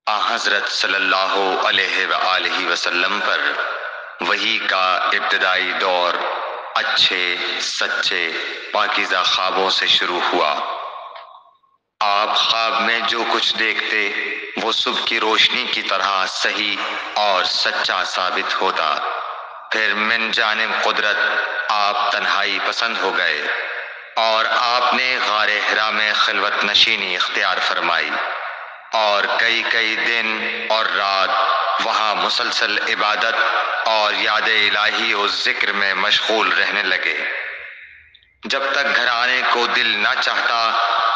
حضرت صلی اللہ علیہ وآلہ وسلم پر وحی کا ابتدائی دور اچھے سچے پاکیزہ خوابوں سے شروع ہوا۔ آپ خواب میں جو کچھ دیکھتے وہ صبح کی روشنی کی طرح صحیح اور سچا ثابت ہوتا۔ پھر من جانب قدرت آپ تنہائی پسند ہو گئے اور آپ نے غار حرا میں خلوت نشینی اختیار فرمائی اور کئی دن اور رات وہاں مسلسل عبادت اور یاد الہی و ذکر میں مشغول رہنے لگے۔ جب تک گھر آنے کو دل نہ چاہتا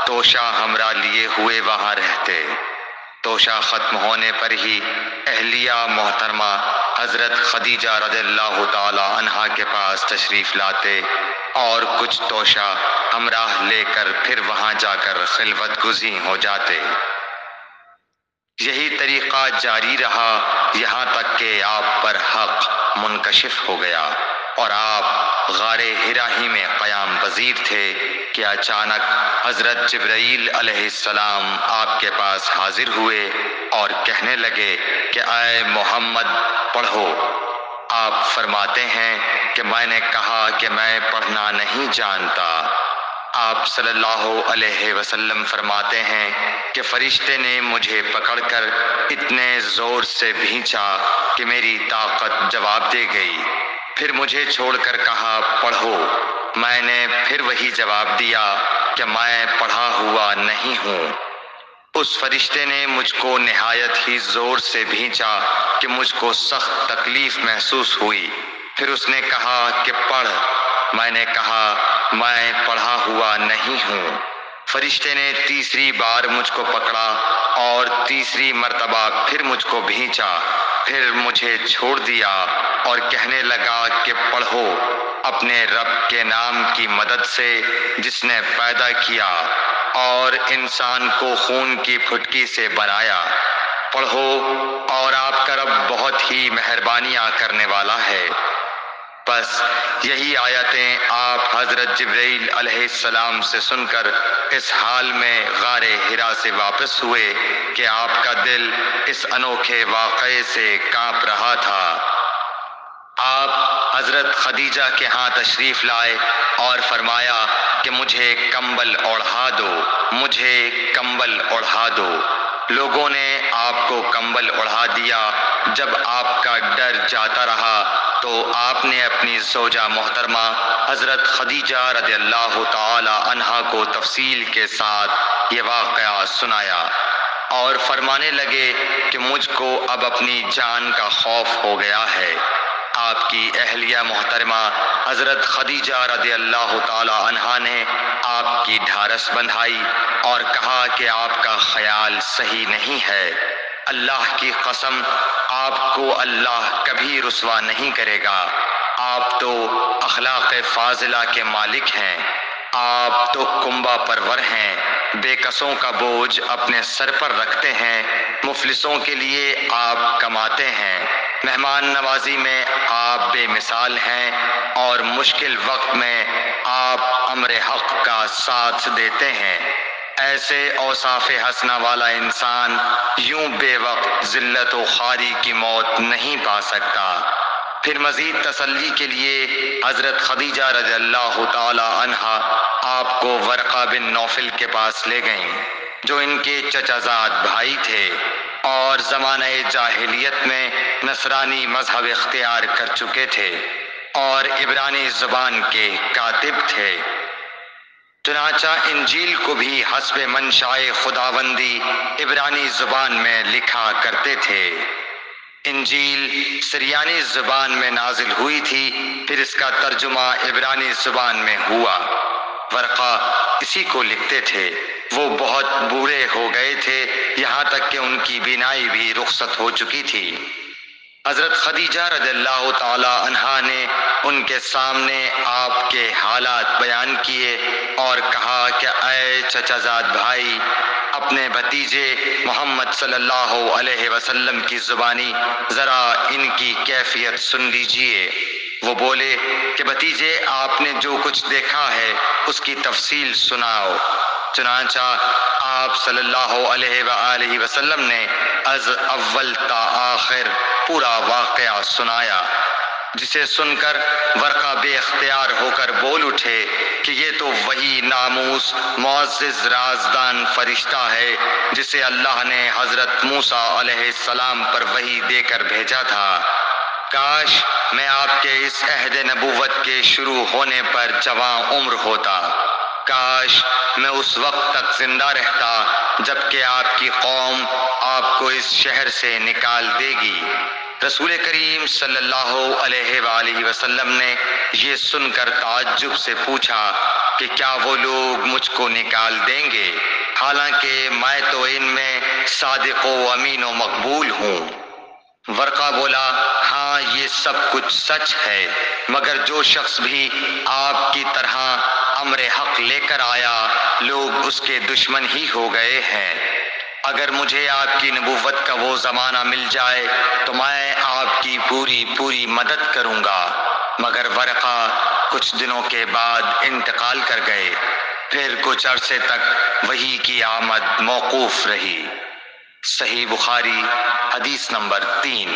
توشہ ہمراہ لیے ہوئے وہاں رہتے۔ توشہ ختم ہونے پر ہی اہلیہ محترمہ حضرت خدیجہ رضی اللہ تعالی عنہا کے پاس تشریف لاتے اور کچھ توشہ ہمراہ لے کر پھر وہاں جا کر خلوت گزین ہو جاتے۔ یہی طریقہ جاری رہا یہاں تک کہ آپ پر حق منکشف ہو گیا اور آپ غار حرا ہی میں قیام پذیر تھے کہ اچانک حضرت جبرائیل علیہ السلام آپ کے پاس حاضر ہوئے اور کہنے لگے کہ اے محمد پڑھو۔ آپ فرماتے ہیں کہ میں نے کہا کہ میں پڑھنا نہیں جانتا۔ آپ صلی اللہ علیہ وسلم فرماتے ہیں کہ فرشتے نے مجھے پکڑ کر اتنے زور سے بھینچا کہ میری طاقت جواب دے گئی۔ پھر مجھے چھوڑ کر کہا پڑھو۔ میں نے پھر وہی جواب دیا کہ میں پڑھا ہوا نہیں ہوں۔ اس فرشتے نے مجھ کو نہایت ہی زور سے بھینچا کہ مجھ کو سخت تکلیف محسوس ہوئی۔ پھر اس نے کہا کہ پڑھ۔ میں نے کہا میں پڑھا ہوا نہیں ہوں۔ فرشتے نے تیسری بار مجھ کو پکڑا اور تیسری مرتبہ پھر مجھ کو بھینچا۔ پھر مجھے چھوڑ دیا اور کہنے لگا کہ پڑھو اپنے رب کے نام کی مدد سے جس نے پیدا کیا اور انسان کو خون کی پھٹکی سے بنایا۔ پڑھو اور آپ کا رب بہت ہی مہربانیاں کرنے والا ہے۔ بس یہی آیتیں آپ حضرت جبرائیل علیہ السلام سے سن کر اس حال میں غار حرا سے واپس ہوئے کہ آپ کا دل اس انوکھے واقعے سے کانپ رہا تھا۔ آپ حضرت خدیجہ کے ہاں تشریف لائے اور فرمایا کہ مجھے کمبل اوڑھا دو، مجھے کمبل اوڑھا دو۔ لوگوں نے آپ کو کمبل اوڑھا دیا۔ جب آپ کا ڈر جاتا رہا تو آپ نے اپنی زوجہ محترمہ حضرت خدیجہ رضی اللہ تعالی عنہا کو تفصیل کے ساتھ یہ واقعہ سنایا اور فرمانے لگے کہ مجھ کو اب اپنی جان کا خوف ہو گیا ہے۔ آپ کی اہلیہ محترمہ حضرت خدیجہ رضی اللہ تعالی عنہا نے آپ کی ڈھارس بندھائی اور کہا کہ آپ کا خیال صحیح نہیں ہے۔ اللہ کی قسم آپ کو اللہ کبھی رسوا نہیں کرے گا۔ آپ تو اخلاق فاضلہ کے مالک ہیں۔ آپ تو کنبہ پرور ہیں، بے کسوں کا بوجھ اپنے سر پر رکھتے ہیں، مفلسوں کے لیے آپ کماتے ہیں، مہمان نوازی میں آپ بے مثال ہیں اور مشکل وقت میں آپ امر حق کا ساتھ دیتے ہیں۔ ایسے اوصاف حسنہ والا انسان یوں بے وقت ذلت و خواری کی موت نہیں پا سکتا۔ پھر مزید تسلی کے لیے حضرت خدیجہ رضی اللہ تعالی عنہا آپ کو ورقہ بن نوفل کے پاس لے گئیں جو ان کے چچا زاد بھائی تھے اور زمانہ جاہلیت میں نصرانی مذہب اختیار کر چکے تھے اور عبرانی زبان کے کاتب تھے۔ چنانچہ انجیل کو بھی حسب منشائے خداوندی عبرانی زبان میں لکھا کرتے تھے۔ انجیل سریانی زبان میں نازل ہوئی تھی، پھر اس کا ترجمہ عبرانی زبان میں ہوا۔ ورقہ اسی کو لکھتے تھے۔ وہ بہت بوڑھے ہو گئے تھے، یہاں تک کہ ان کی بینائی بھی رخصت ہو چکی تھی۔ حضرت خدیجہ رضی اللہ تعالی عنہا نے ان کے سامنے آپ کے حالات بیان کیے اور کہا کہ اے چچا زاد بھائی، اپنے بھتیجے محمد صلی اللہ علیہ وسلم کی زبانی ذرا ان کی کیفیت سن لیجئے۔ وہ بولے کہ بھتیجے آپ نے جو کچھ دیکھا ہے اس کی تفصیل سناؤ۔ چنانچہ آپ صلی اللہ علیہ وآلہ وسلم نے از اول تا آخر پورا واقعہ سنایا، جسے سن کر ورقہ بے اختیار ہو کر بول اٹھے کہ یہ تو وہی ناموس معزز رازدان فرشتہ ہے جسے اللہ نے حضرت موسیٰ علیہ السلام پر وحی دے کر بھیجا تھا۔ کاش میں آپ کے اس عہد نبوت کے شروع ہونے پر جوان عمر ہوتا، کاش میں اس وقت تک زندہ رہتا جبکہ آپ کی قوم آپ کو اس شہر سے نکال دے گی۔ رسول کریم صلی اللہ علیہ وآلہ وسلم نے یہ سن کر تعجب سے پوچھا کہ کیا وہ لوگ مجھ کو نکال دیں گے، حالانکہ میں تو ان میں صادق و امین و مقبول ہوں۔ ورقہ بولا، ہاں یہ سب کچھ سچ ہے، مگر جو شخص بھی آپ کی طرح امر حق لے کر آیا لوگ اس کے دشمن ہی ہو گئے ہیں۔ اگر مجھے آپ کی نبوت کا وہ زمانہ مل جائے تو میں آپ کی پوری مدد کروں گا، مگر ورقہ کچھ دنوں کے بعد انتقال کر گئے، پھر کچھ عرصے تک وحی کی آمد موقوف رہی۔ صحیح بخاری حدیث نمبر 3۔